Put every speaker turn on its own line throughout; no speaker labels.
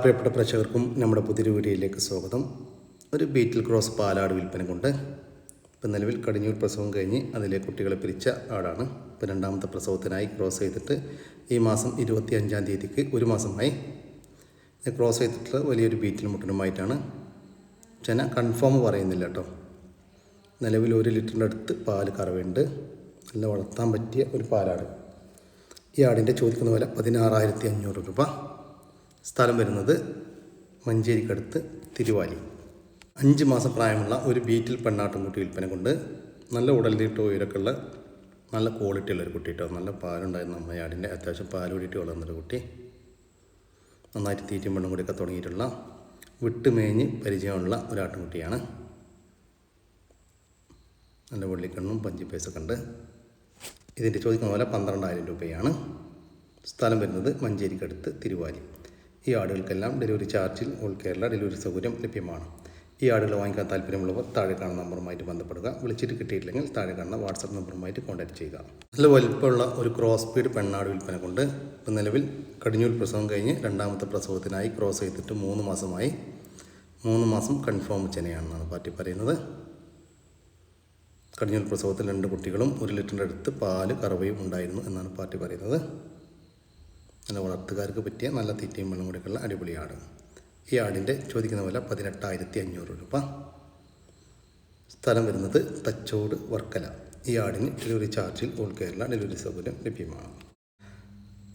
പ്രിയപ്പെട്ട പ്രേക്ഷകർക്കും നമ്മുടെ പുതിയൊരു വീഡിയോയിലേക്ക് സ്വാഗതം. ഒരു ബീറ്റിൽ ക്രോസ് പാലാട് വിൽപ്പന കൊണ്ട് ഇപ്പം നിലവിൽ കടിഞ്ഞൂൽ പ്രസവം കഴിഞ്ഞ് അതിലെ കുട്ടികളെ പിരിച്ച ആടാണ്. ഇപ്പം രണ്ടാമത്തെ പ്രസവത്തിനായി ക്രോസ് ചെയ്തിട്ട് ഈ മാസം 25-ാം തീയതിക്ക് ഒരു മാസമായി ക്രോസ് ചെയ്തിട്ടുള്ള വലിയൊരു ബീറ്റിൽ മുട്ടനുമായിട്ടാണ്. ചെന കൺഫേം പറയുന്നില്ല കേട്ടോ. നിലവിൽ 1 ലിറ്ററിൻ്റെ അടുത്ത് പാല് കറവുണ്ട്. നല്ല വളർത്താൻ പറ്റിയ ഒരു പാലാട്. ഈ ആടിൻ്റെ ചോദിക്കുന്ന വില 16,500 രൂപ. സ്ഥലം വരുന്നത് മഞ്ചേരിക്കടുത്ത് തിരുവാലി. 5 മാസം പ്രായമുള്ള ഒരു ബീറ്റിൽ പെണ്ണാട്ടുംകുട്ടി വിൽപ്പന കൊണ്ട് നല്ല ഉടലിട്ട് ഉയരക്കുള്ള നല്ല ക്വാളിറ്റി ഉള്ളൊരു കുട്ടി കേട്ടോ. നല്ല പാലുണ്ടായിരുന്നു അമ്മ ആടിൻ്റെ. അത്യാവശ്യം പാൽ കൂടിയിട്ട് വളർന്നൊരു കുട്ടി. നന്നായിട്ട് തീറ്റയും വെള്ളം കൂടിയൊക്കെ തുടങ്ങിയിട്ടുള്ള വിട്ടുമേഞ്ഞ് പരിചയമുള്ള ഒരാട്ടുംകുട്ടിയാണ്. നല്ല വെള്ളിക്കണ്ണും പഞ്ചിപ്പേസൊക്കെ ഉണ്ട്. ഇതിൻ്റെ ചോദിക്കുന്ന പോലെ 12,000 രൂപയാണ്. സ്ഥലം വരുന്നത് മഞ്ചേരിക്കടുത്ത് തിരുവാലി. ഈ ആടുകൾക്കെല്ലാം ഡെലിവറി ചാർജിൽ ഓൾ കേരള ഡെലിവറി സൗകര്യം ലഭ്യമാണ്. ഈ ആടുകൾ വാങ്ങിക്കാൻ താല്പര്യമുള്ളവർ താഴെ കാണുന്ന നമ്പറുമായിട്ട് ബന്ധപ്പെടുക. വിളിച്ചിട്ട് കിട്ടിയിട്ടില്ലെങ്കിൽ താഴെ കാണുന്ന വാട്സപ്പ് നമ്പറുമായിട്ട് കോൺടാക്ട് ചെയ്യുക. നല്ല വലിപ്പമുള്ള ഒരു ക്രോസ് ബീഡ് പെണ്ണാട് വിൽപ്പന കൊണ്ട് ഇപ്പം നിലവിൽ കടിഞ്ഞൂൽ പ്രസവം കഴിഞ്ഞ് രണ്ടാമത്തെ പ്രസവത്തിനായി ക്രോസ് ചെയ്തിട്ട് 3 മാസമായി. 3 മാസം കൺഫേം ചെനയാണെന്നാണ് പാർട്ടി പറയുന്നത്. കടിഞ്ഞൂൽ പ്രസവത്തിൽ 2 കുട്ടികളും 1 ലിറ്ററിൻ്റെ അടുത്ത് പാല് കറവയും ഉണ്ടായിരുന്നു എന്നാണ് പാർട്ടി പറയുന്നത്. നല്ല വളർത്തുകാർക്ക് പറ്റിയ നല്ല തീറ്റയും വെള്ളം കൂടിയൊക്കെയുള്ള അടിപൊളി ആട്. ഈ ആടിൻ്റെ ചോദിക്കുന്ന വില 18,500 രൂപ. സ്ഥലം വരുന്നത് തച്ചോട് വർക്കല. ഈ ആടിന് ഡെലിവറി ചാർജിൽ ഓൾ കേരള ഡെലിവറി സൗകര്യം ലഭ്യമാണ്.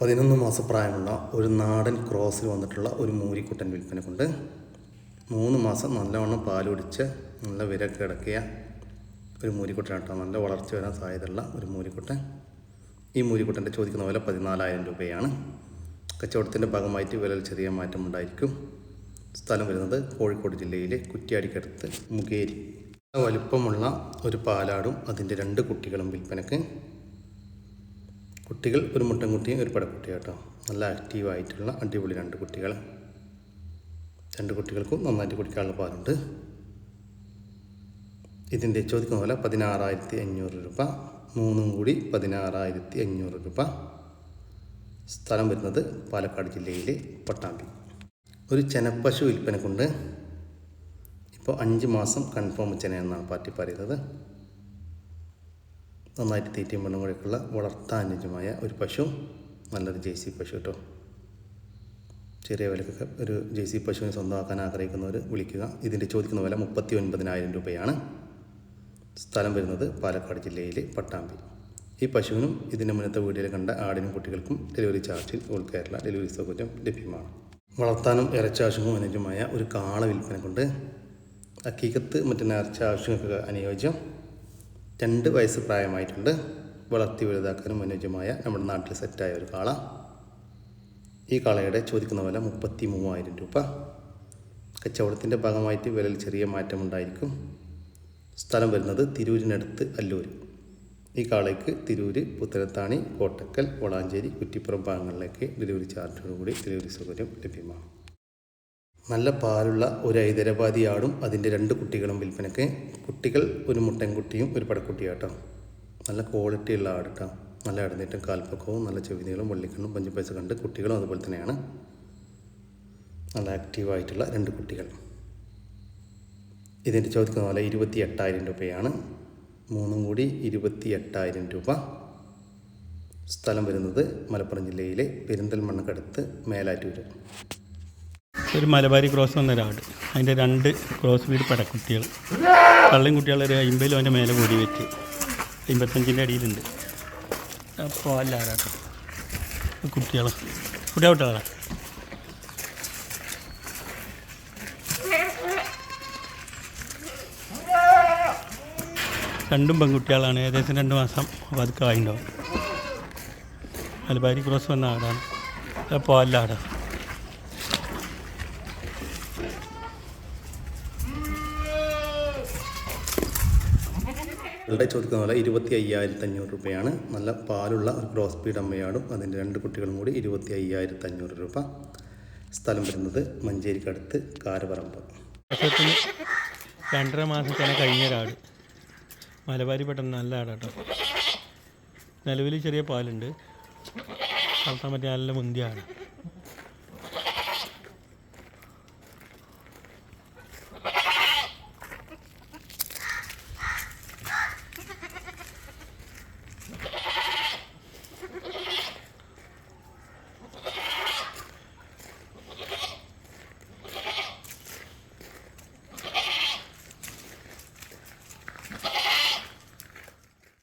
11 മാസം പ്രായമുള്ള ഒരു നാടൻ ക്രോസിൽ വന്നിട്ടുള്ള ഒരു മൂരിക്കുട്ടൻ വിൽപ്പന കൊണ്ട് 3 മാസം നല്ലവണ്ണം പാൽ കുടിച്ച് നല്ല വിരക്ക് കിടക്കിയ ഒരു മൂരിക്കുട്ടൻ കേട്ടോ. നല്ല വളർച്ച വരാൻ സാധ്യതയുള്ള ഒരു മൂരിക്കുട്ടൻ. ഈ മൂരിക്കുട്ടൻ്റെ ചോദിക്കുന്ന വില 14,000 രൂപയാണ്. കച്ചവടത്തിൻ്റെ ഭാഗമായിട്ട് വിലയിൽ ചെറിയ മാറ്റം ഉണ്ടായിരിക്കും. സ്ഥലം വരുന്നത് കോഴിക്കോട് ജില്ലയിലെ കുറ്റ്യാടിക്കടുത്ത് മുകേരി. വലിപ്പമുള്ള ഒരു പാലാടും അതിൻ്റെ 2 കുട്ടികളും വിൽപ്പനക്ക്. കുട്ടികൾ ഒരു മുട്ടൻകുട്ടിയും ഒരു പടക്കുട്ടിയും കേട്ടോ. നല്ല ആക്റ്റീവായിട്ടുള്ള അടിപൊളി 2 കുട്ടികൾ. 2 കുട്ടികൾക്കും നന്നായിട്ട് കുടിക്കാനുള്ള പാലുണ്ട്. ഇതിൻ്റെ ചോദിക്കുന്ന പോലെ 16,500 രൂപ. 3 കൂടി 16,500 രൂപ. സ്ഥലം വരുന്നത് പാലക്കാട് ജില്ലയിലെ പട്ടാമ്പി. ഒരു ചെനപ്പശു വിൽപ്പന കൊണ്ട് ഇപ്പോൾ 5 മാസം കൺഫേം ചെനയെന്നാണ് പാർട്ടി പറയുന്നത്. നന്നായിട്ട് തീറ്റയും വെള്ളം കൂടെയൊക്കെയുള്ള വളർത്താൻ അനുയോജ്യമായ ഒരു പശു. നല്ലൊരു ജേഴ്സി പശു കേട്ടോ. ചെറിയ വിലക്കൊക്കെ ഒരു ജേഴ്സി പശുവിനെ സ്വന്തമാക്കാൻ ആഗ്രഹിക്കുന്നവർ വിളിക്കുക. ഇതിൻ്റെ ചോദിക്കുന്ന വില 39,000 രൂപയാണ്. സ്ഥലം വരുന്നത് പാലക്കാട് ജില്ലയിലെ പട്ടാമ്പി. ഈ പശുവിനും ഇതിൻ്റെ മുന്നത്തെ വീഡിയോയിൽ കണ്ട ആടിനും കുട്ടികൾക്കും ഡെലിവറി ചാർജിൽ ഓൾ കേരള ഡെലിവറി സൗകര്യം ലഭ്യമാണ്. വളർത്താനും ഇറച്ചാവശ്യവും അനുയോജ്യമായ ഒരു കാള വിൽപ്പന കൊണ്ട് ഹക്കീക്കത്ത് മറ്റ് നേർച്ച ആവശ്യങ്ങൾക്ക് അനുയോജ്യം. 2 വയസ്സ് പ്രായമായിട്ടുണ്ട്. വളർത്തി വലുതാക്കാനും അനുയോജ്യമായ നമ്മുടെ നാട്ടിൽ സെറ്റായ ഒരു കാള. ഈ കാളയുടെ ചോദിക്കുന്ന വില 33,000 രൂപ. കച്ചവടത്തിൻ്റെ ഭാഗമായിട്ട് വിലയിൽ ചെറിയ മാറ്റമുണ്ടായിരിക്കും. സ്ഥലം വരുന്നത് തിരൂരിനടുത്ത് അല്ലൂർ. ഈ കാളയ്ക്ക് തിരൂര്, പുത്തനത്താണി, കോട്ടക്കൽ, വളാഞ്ചേരി, കുറ്റിപ്പുറം ഭാഗങ്ങളിലേക്ക് ഡെലിവറി ചാർജോടുകൂടി ഡെലിവറി സൗകര്യം ലഭ്യമാണ്. നല്ല പാലുള്ള ഒരു ഹൈദരാബാദി ആടും അതിൻ്റെ 2 കുട്ടികളും വിൽപ്പനയ്ക്ക്. കുട്ടികൾ ഒരു മുട്ടൻകുട്ടിയും ഒരു പടക്കുട്ടിയാട്ടോ. നല്ല ക്വാളിറ്റിയുള്ള ആട് കേട്ടോ. നല്ല ഇടനീട്ടം, കാൽപ്പക്കവും നല്ല ചെവിനീളും വെള്ളിക്കണ്ണും പഞ്ചുപൈസ കണ്ട് കുട്ടികളും അതുപോലെ തന്നെയാണ്. നല്ല ആക്റ്റീവായിട്ടുള്ള 2 കുട്ടികൾ. ഇതിൻ്റെ ചോദിക്കുന്ന പോലെ 28,000 രൂപയാണ്. 3 കൂടി 28,000 രൂപ. സ്ഥലം വരുന്നത് മലപ്പുറം ജില്ലയിലെ പെരിന്തൽമണ്ണക്കടുത്ത് മേലാറ്റൂർ.
ഒരു മലബാരി ക്രോസ് വന്നൊരാട്. അതിൻ്റെ 2 ക്രോസ് വീട് പടക്കുട്ടികൾ. പള്ളിയും കുട്ടികൾ ഒരു 50 അതിൻ്റെ മേലെ കൂടി വെച്ച് 55-ൻ്റെ അടിയിലുണ്ട്. അപ്പോൾ അല്ല ആരാട്ടോ കുട്ടികളാണ്. രണ്ടും പെൺകുട്ടികളാണ്. ഏകദേശം 2 മാസം പതുക്കെ ആയിട്ടുണ്ടാവും. മലബാരി ക്രോസ് വന്ന ആടാണ്. അപ്പോൾ അല്ല ആടാണ്.
ചോദിക്കുന്ന പോലെ 25,500 രൂപയാണ്. നല്ല പാലുള്ള ഒരു ക്രോസ് ബീഡ് അമ്മയാടും അതിൻ്റെ 2 കുട്ടികളും കൂടി 25,500 രൂപ. സ്ഥലം വരുന്നത് മഞ്ചേരിക്കടുത്ത് കാരപറമ്പ്.
2.5 മാസം തന്നെ കഴിഞ്ഞൊരാട്. മലബാരി പെട്ടെന്ന് നല്ല ആടാട്ടോ. നിലവിൽ ചെറിയ പാലുണ്ട്. വളർത്താൻ പറ്റിയ നല്ല മുന്തിയാണ്.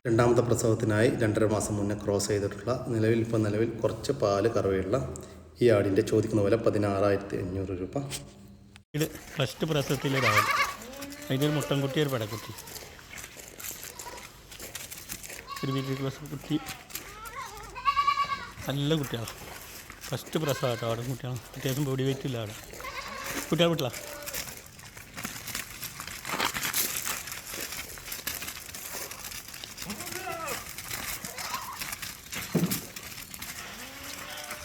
രണ്ടാമത്തെ പ്രസവത്തിനായി 2.5 മാസം മുന്നേ ക്രോസ് ചെയ്തിട്ടുള്ള നിലവിൽ കുറച്ച് പാല് കറവയുള്ള ഈ ആടിൻ്റെ ചോദിക്കുന്ന വില 16,500 രൂപ.
ഇത് ഫസ്റ്റ് പ്രസവത്തിലെ ഒരാൾ, അതിൻ്റെ ഒരു മുട്ടൻകുട്ടി, ഒരു പെടക്കുട്ടി, ഒരു വീട്ടിൽ കുട്ടി. നല്ല കുട്ടികളാണ്. ഫസ്റ്റ് പ്രസവം കേട്ടോ. ആടും കുട്ടികളാണ്. അത്യാവശ്യം ബോഡി വെയിറ്റ് ഇല്ല അവിടെ. കുട്ടികൾ വീട്ടിലാ.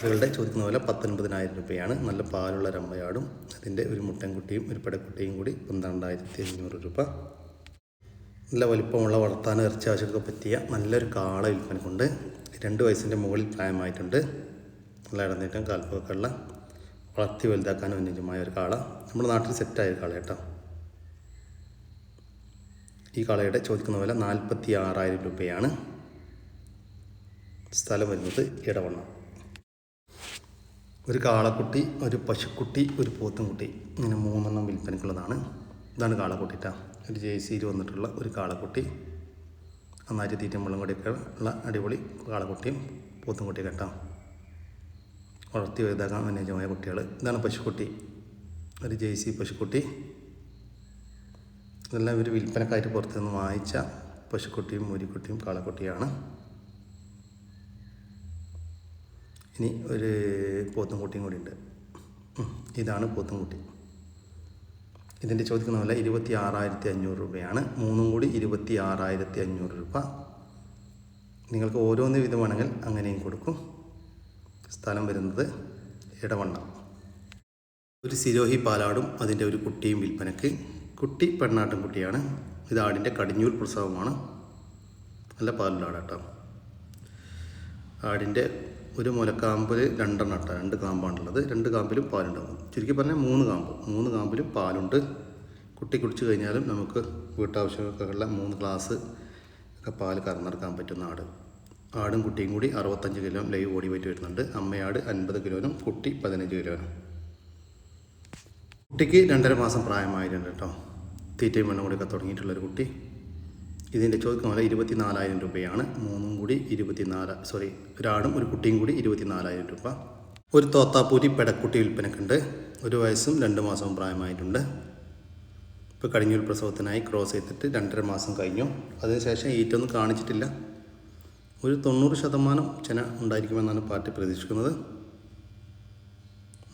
ഇവരുടെ ചോദിക്കുന്ന പോലെ 19,000 രൂപയാണ്. നല്ല പാലുള്ള രമ്പയാടും അതിൻ്റെ ഒരു മുട്ടൻകുട്ടിയും ഒരു പെടക്കുട്ടിയും കൂടി 12,500 രൂപ. നല്ല വലിപ്പമുള്ള വളർത്താനും ഇറച്ചി ആവശ്യമൊക്കെ പറ്റിയ നല്ലൊരു കാള വിൽപ്പനക്കുണ്ട്. 2 വയസ്സിൻ്റെ മുകളിൽ പ്രായമായിട്ടുണ്ട്. നല്ല ഇടനീട്ടം കാൽപ്പൊക്കെ ഉള്ള വളർത്തി വലുതാക്കാനും അനുയോജ്യമായ ഒരു കാള. നമ്മുടെ നാട്ടിൽ സെറ്റായ കാള കേട്ടോ. ഈ കാളയുടെ ചോദിക്കുന്ന വില 46,000 രൂപയാണ്. സ്ഥലം വരുന്നത് ഇടവണ്ണ. ഒരു കാളക്കുട്ടി, ഒരു പശുക്കുട്ടി, ഒരു പോത്തുംകുട്ടി, ഇങ്ങനെ 3 എണ്ണം വിൽപ്പനക്കുള്ളതാണ്. ഇതാണ് കാളക്കുട്ടിട്ടാ. ഒരു ജേഴ്സിയിൽ വന്നിട്ടുള്ള ഒരു കാളക്കുട്ടി. നന്നായിട്ട് തീറ്റയും വെള്ളം കൂടിയൊക്കെ ഉള്ള അടിപൊളി കാളക്കുട്ടിയും പോത്തുംകുട്ടി കേട്ടോ. വളർത്തി വലുതാക്കാൻ അനുയോജ്യമായ കുട്ടികൾ. ഇതാണ് പശുക്കുട്ടി, ഒരു ജേഴ്സി പശുക്കുട്ടി. ഇതെല്ലാം ഇവർ വിൽപ്പനക്കായിട്ട് പുറത്തു നിന്ന് വാങ്ങിച്ച പശുക്കുട്ടിയും മൂരിക്കുട്ടിയും കാളക്കുട്ടിയാണ്. ഇനി ഒരു പോത്തുംകുട്ടിയും കൂടി ഉണ്ട്. ഇതാണ് പോത്തുംകുട്ടി. ഇതിൻ്റെ ചോദിക്കുന്ന വില 26,500 രൂപയാണ്. 3 കൂടി 26,500 രൂപ. നിങ്ങൾക്ക് ഓരോന്ന് വിധമാണെങ്കിൽ അങ്ങനെയും കൊടുക്കും. സ്ഥലം വരുന്നത് ഇടവണ്ണ. ഒരു സിരോഹി പാലാടും അതിൻ്റെ ഒരു കുട്ടിയും വിൽപ്പനക്ക്. കുട്ടി പെണ്ണാട്ടും കുട്ടിയാണ്. ഇത് ആടിൻ്റെ കടിഞ്ഞൂൽ പ്രസവമാണ്. നല്ല പാലുള്ള ആടാട്ടോ. ആടിൻ്റെ ഒരു മുലക്കാമ്പിൽ 2 എണ്ണം 2 കാമ്പാണുള്ളത്. 2 കാമ്പിലും പാലുണ്ടാകും. ചുരുക്കി പറഞ്ഞാൽ 3 കാമ്പ്. 3 കാമ്പിലും പാലുണ്ട്. കുട്ടി കുടിച്ചു കഴിഞ്ഞാലും നമുക്ക് വീട്ടാവശ്യമൊക്കെയുള്ള 3 ഗ്ലാസ് ഒക്കെ പാല് കറന്നെടുക്കാൻ പറ്റുന്ന ആട്. ആടും കുട്ടിയും കൂടി 65 കിലോ ലൈവ് ബോഡി വെയിറ്റ് വരുന്നുണ്ട്. അമ്മയാട് 50 കിലോനും കുട്ടി 15 കിലോനും. കുട്ടിക്ക് 2.5 മാസം പ്രായമായിട്ടുണ്ട് കേട്ടോ. തീറ്റയും വെള്ളം കൂടിയൊക്കെ തുടങ്ങിയിട്ടുള്ളൊരു കുട്ടി. ഇതിൻ്റെ ചോദിക്കുന്ന വില 24,000 രൂപയാണ്. 3 കൂടി 24, ഒരാടും ഒരു കുട്ടിയും കൂടി 24,000 രൂപ. ഒരു തോത്താപ്പൂരി പെടക്കുട്ടി വിൽപ്പനക്കുണ്ട്. 1 വയസ്സും 2 മാസവും പ്രായമായിട്ടുണ്ട്. ഇപ്പോൾ കടിഞ്ഞൂൽ പ്രസവത്തിനായി ക്രോസ് ചെയ്തിട്ട് 2.5 മാസം കഴിഞ്ഞു. അതിനുശേഷം ഈറ്റൊന്നും കാണിച്ചിട്ടില്ല. ഒരു 90% ചെന ഉണ്ടായിരിക്കുമെന്നാണ് പാർട്ടി പ്രതീക്ഷിക്കുന്നത്.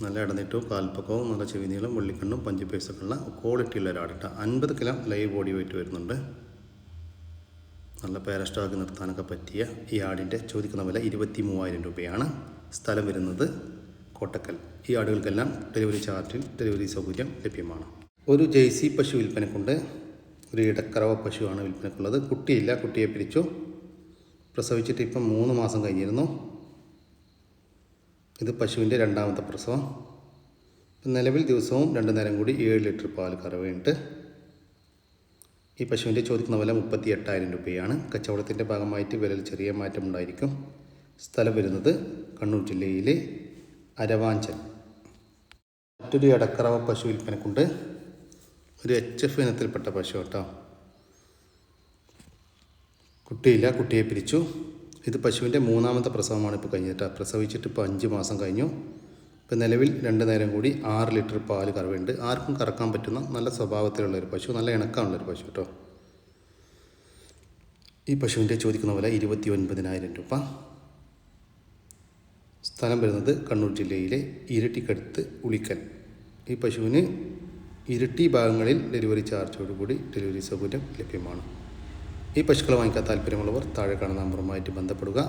നല്ല ഇടനീട്ടവും കാൽപ്പക്കവും നല്ല ചെവിനീളം വെള്ളിക്കണ്ണും പഞ്ചിപ്പേസൊക്കെ ഉള്ള ക്വാളിറ്റിയുള്ള ഒരാടിട്ട. 50 കിലോ ലൈവ് ബോഡി വെയിറ്റ് വരുന്നുണ്ട്. നല്ല പേരസ്റ്റോക്ക് നിർത്താനൊക്കെ പറ്റിയ ഈ ആടിൻ്റെ ചോദിക്കുന്ന വില 23,000 രൂപയാണ്. സ്ഥലം വരുന്നത് കോട്ടക്കൽ. ഈ ആടുകൾക്കെല്ലാം ഡെലിവറി ചാർജിൽ ഡെലിവറി സൗകര്യം ലഭ്യമാണ്. ഒരു ജേഴ്സി പശു വിൽപ്പനക്കുണ്ട്. ഒരു ഇടക്കറവ പശുവാണ് വിൽപ്പനക്കുള്ളത്. കുട്ടിയില്ല, കുട്ടിയെ പിരിച്ചു. പ്രസവിച്ചിട്ട് ഇപ്പം 3 മാസം കഴിഞ്ഞിരുന്നു. ഇത് പശുവിൻ്റെ 2ാമത്തെ പ്രസവം. നിലവിൽ ദിവസവും 2 നേരം കൂടി 7 ലിറ്റർ പാൽ കറവയുണ്ട്. ഈ പശുവിൻ്റെ ചോദിക്കുന്ന വില 38,000 രൂപയാണ്. കച്ചവടത്തിൻ്റെ ഭാഗമായിട്ട് വിലയിൽ ചെറിയ മാറ്റം ഉണ്ടായിരിക്കും. സ്ഥലം വരുന്നത് കണ്ണൂർ ജില്ലയിലെ അരവാഞ്ചൽ. മറ്റൊരു ഇടക്കറവ പശു വിൽപ്പനക്കുണ്ട്. ഒരു HF ഇനത്തിൽപ്പെട്ട പശു കേട്ടോ. കുട്ടിയില്ല, കുട്ടിയെ പിരിച്ചു. ഇത് പശുവിൻ്റെ 3ാമത്തെ പ്രസവമാണ് ഇപ്പോൾ കഴിഞ്ഞിട്ട്. പ്രസവിച്ചിട്ട് ഇപ്പോൾ 5 മാസം കഴിഞ്ഞു. ഇപ്പോൾ നിലവിൽ 2 നേരം കൂടി 6 ലിറ്റർ പാല് കറവുണ്ട്. ആർക്കും കറക്കാൻ പറ്റുന്ന നല്ല സ്വഭാവത്തിലുള്ളൊരു പശു, നല്ല ഇണക്കമുള്ളൊരു പശു കേട്ടോ. ഈ പശുവിൻ്റെ ചോദിക്കുന്ന വില 29,000 രൂപ. സ്ഥലം വരുന്നത് കണ്ണൂർ ജില്ലയിലെ ഇരിട്ടിക്കടുത്ത് ഉളിക്കൽ. ഈ പശുവിന് ഇരിട്ടി ഭാഗങ്ങളിൽ ഡെലിവറി ചാർജോടുകൂടി ഡെലിവറി സൗകര്യം ലഭ്യമാണ്. ഈ പശുക്കളെ വാങ്ങിക്കാൻ താല്പര്യമുള്ളവർ താഴെ കാണുന്ന നമ്പറുമായിട്ട് ബന്ധപ്പെടുക.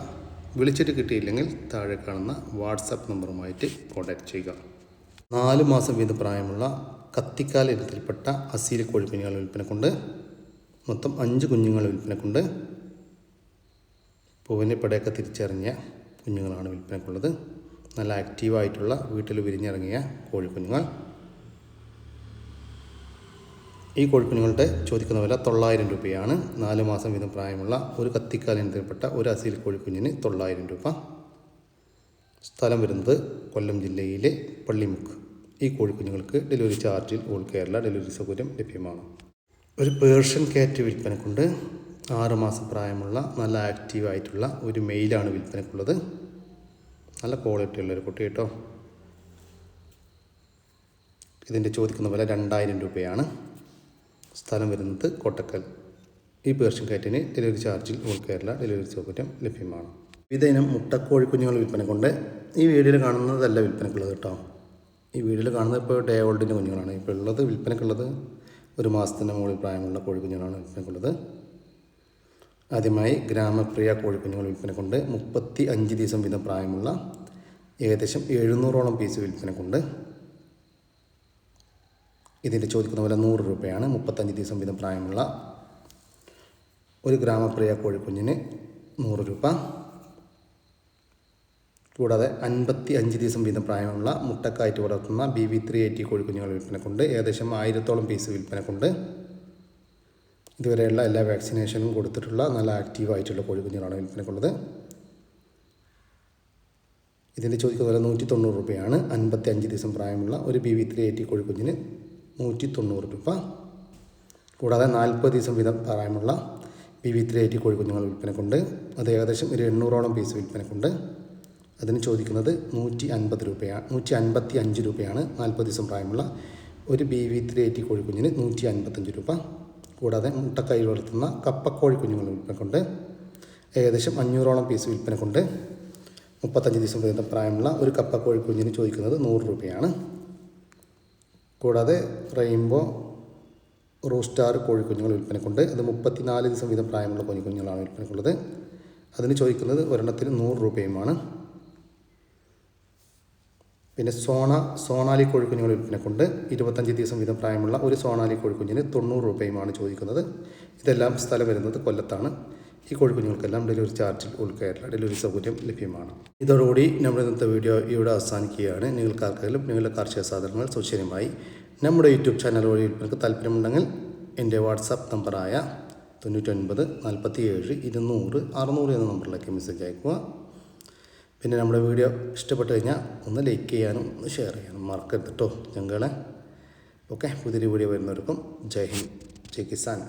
വിളിച്ചിട്ട് കിട്ടിയില്ലെങ്കിൽ താഴെ കാണുന്ന വാട്സാപ്പ് നമ്പറുമായിട്ട് കോൺടാക്റ്റ് ചെയ്യുക. 4 മാസം വീതം പ്രായമുള്ള കത്തിക്കാൽ ഇനത്തിൽപ്പെട്ട അസീൽ കോഴിക്കുഞ്ഞുങ്ങൾ വിൽപ്പനക്കുണ്ട്. മൊത്തം 5 കുഞ്ഞുങ്ങൾ വിൽപ്പനക്കുണ്ട്. പൂവിനെ പടയൊക്കെ തിരിച്ചറിഞ്ഞ കുഞ്ഞുങ്ങളാണ് വിൽപ്പനക്കുള്ളത്. നല്ല ആക്റ്റീവായിട്ടുള്ള വീട്ടിൽ വിരിഞ്ഞിറങ്ങിയ കോഴിക്കുഞ്ഞുങ്ങൾ. ഈ കോഴിക്കുഞ്ഞുങ്ങളുടെ ചോദിക്കുന്ന വില 900 രൂപയാണ്. 4 മാസം വീതം പ്രായമുള്ള ഒരു കത്തിക്കാൽ ഇനത്തിൽപ്പെട്ട ഒരു അസീൽ കോഴിക്കുഞ്ഞിന് 900 രൂപ. സ്ഥലം വരുന്നത് കൊല്ലം ജില്ലയിലെ പള്ളിമുക്ക്. ഈ കോഴിക്കുഞ്ഞുങ്ങൾക്ക് ഡെലിവറി ചാർജിൽ ഓൾ കേരള ഡെലിവറി സൗകര്യം ലഭ്യമാണ്. ഒരു പേർഷ്യൻ ക്യാറ്റ് വിൽപ്പനക്കുണ്ട്. 6 മാസം പ്രായമുള്ള നല്ല ആക്റ്റീവായിട്ടുള്ള ഒരു മെയിലാണ് വിൽപ്പനക്കുള്ളത്. നല്ല ക്വാളിറ്റി ഉള്ളൊരു കുട്ടി കേട്ടോ. ഇതിൻ്റെ ചോദിക്കുന്ന വില 2000 രൂപയാണ്. സ്ഥലം വരുന്നത് കോട്ടക്കൽ. ഈ പേർഷ്യൻ കാറ്റിന് ഡെലിവറി ചാർജിൽ ഓൾ കേരള ഡെലിവറി സൗകര്യം ലഭ്യമാണ്. വിവിധ ഇനം മുട്ടക്കോഴിക്കുഞ്ഞുങ്ങൾ വിൽപ്പനക്കുണ്ട്. ഈ വീഡിയോയിൽ കാണുന്നതല്ല വിൽപ്പനക്കുള്ളത് കേട്ടോ. ഈ വീഡിയോയിൽ കാണുന്നത് ഇപ്പോൾ ഡേ ഓൾഡിൻ്റെ കുഞ്ഞുങ്ങളാണ്. ഇപ്പോൾ ഉള്ളത് വിൽപ്പനക്കുള്ളത് 1 മാസത്തിൻ്റെ മുകളിൽ പ്രായമുള്ള കോഴിക്കുഞ്ഞുങ്ങളാണ് വിൽപ്പനക്കുള്ളത്. ആദ്യമായി ഗ്രാമപ്രിയ കോഴിക്കുഞ്ഞുങ്ങൾ വിൽപ്പനക്കുണ്ട്. 35 ദിവസം വീതം പ്രായമുള്ള ഏകദേശം 700ഓളം പീസ് വിൽപ്പനക്കുണ്ട്. ഇതിൻ്റെ ചോദിക്കുന്ന വില 100 രൂപയാണ്. 35 ദിവസം വീതം പ്രായമുള്ള ഒരു ഗ്രാമപ്രിയ കോഴിക്കുഞ്ഞിന് 100 രൂപ. കൂടാതെ 55 ദിവസം വീതം പ്രായമുള്ള മുട്ടക്കായിട്ട് വളർത്തുന്ന BB380 കോഴിക്കുഞ്ഞുങ്ങൾ വിൽപ്പനക്കുണ്ട്. ഏകദേശം 1000ഓളം പീസ് വിൽപ്പനക്കുണ്ട്. ഇതുവരെയുള്ള എല്ലാ വാക്സിനേഷനും കൊടുത്തിട്ടുള്ള നല്ല ആക്റ്റീവായിട്ടുള്ള കോഴിക്കുഞ്ഞുങ്ങളാണ് വിൽപ്പനക്കുള്ളത്. ഇതിൻ്റെ ചോദിക്കുന്ന വില 190 രൂപയാണ്. 55 ദിവസം പ്രായമുള്ള ഒരു BB380 കോഴിക്കുഞ്ഞിന് 190 രൂപ. കൂടാതെ 40 ദിവസം വീതം പ്രായമുള്ള BB380 കോഴിക്കുഞ്ഞുങ്ങൾ വിൽപ്പനക്കുണ്ട്. അത് ഏകദേശം ഒരു 800ഓളം പീസ് വിൽപ്പനക്കുണ്ട്. അതിന് ചോദിക്കുന്നത് 155 രൂപയാണ്. 40 ദിവസം പ്രായമുള്ള ഒരു BB380 കോഴിക്കുഞ്ഞിന് 155 രൂപ. കൂടാതെ മുട്ടക്കൈ വളർത്തുന്ന കപ്പക്കോഴി കുഞ്ഞുങ്ങൾ വിൽപ്പനക്കുണ്ട്. ഏകദേശം 500ഓളം പീസ് വിൽപ്പനക്കുണ്ട്. 35 ദിവസം വീതം പ്രായമുള്ള ഒരു കപ്പക്കോഴി കുഞ്ഞിന് ചോദിക്കുന്നത് 100 രൂപയാണ്. കൂടാതെ റെയിൻബോ റൂസ്റ്റാർ കോഴിക്കുഞ്ഞുങ്ങൾ വിൽപ്പനക്കുണ്ട്. അത് 34 ദിവസം വീതം പ്രായമുള്ള കോഴിക്കുഞ്ഞുങ്ങളാണ് വിൽപ്പനക്കുള്ളത്. അതിന് ചോദിക്കുന്നത് ഒരെണ്ണത്തിന് 100 രൂപയുമാണ്. പിന്നെ സോണാലി കോഴിക്കുഞ്ഞുങ്ങൾ വിൽപ്പനക്കുണ്ട്. 25 ദിവസം വീതം പ്രായമുള്ള ഒരു സോണാലി കോഴിക്കുഞ്ഞിന് 90 രൂപയുമാണ് ചോദിക്കുന്നത്. ഇതെല്ലാം സ്ഥലം വരുന്നത് കൊല്ലത്താണ്. ഈ കോഴിക്കുഞ്ഞുങ്ങൾക്കെല്ലാം ഡെലിവറി ചാർജിൽ ഓൾ കേരള ഡെലിവറി സൗകര്യം ലഭ്യമാണ്. ഇതോടുകൂടി നമ്മുടെ ഇന്നത്തെ വീഡിയോ ഇവിടെ അവസാനിക്കുകയാണ്. നിങ്ങൾക്കാർക്കെങ്കിലും നിങ്ങളുടെ കാർഷിക സാധനങ്ങൾ സൗജന്യമായി നമ്മുടെ യൂട്യൂബ് ചാനൽ വഴി വിൽപ്പനക്ക് താല്പര്യമുണ്ടെങ്കിൽ എൻ്റെ വാട്സാപ്പ് നമ്പറായ 99 47 200 600 എന്ന നമ്പറിലേക്ക് മെസ്സേജ് അയക്കുക. പിന്നെ നമ്മുടെ വീഡിയോ ഇഷ്ടപ്പെട്ട് കഴിഞ്ഞാൽ ഒന്ന് ലൈക്ക് ചെയ്യാനും ഒന്ന് ഷെയർ ചെയ്യാനും മറക്കരുത് കേട്ടോ ഞങ്ങളെ. ഓക്കെ, പുതിയൊരു വീഡിയോ വരുന്നവർക്കും ജയ് ഹിന്ദ്, ജയ് കിസാൻ.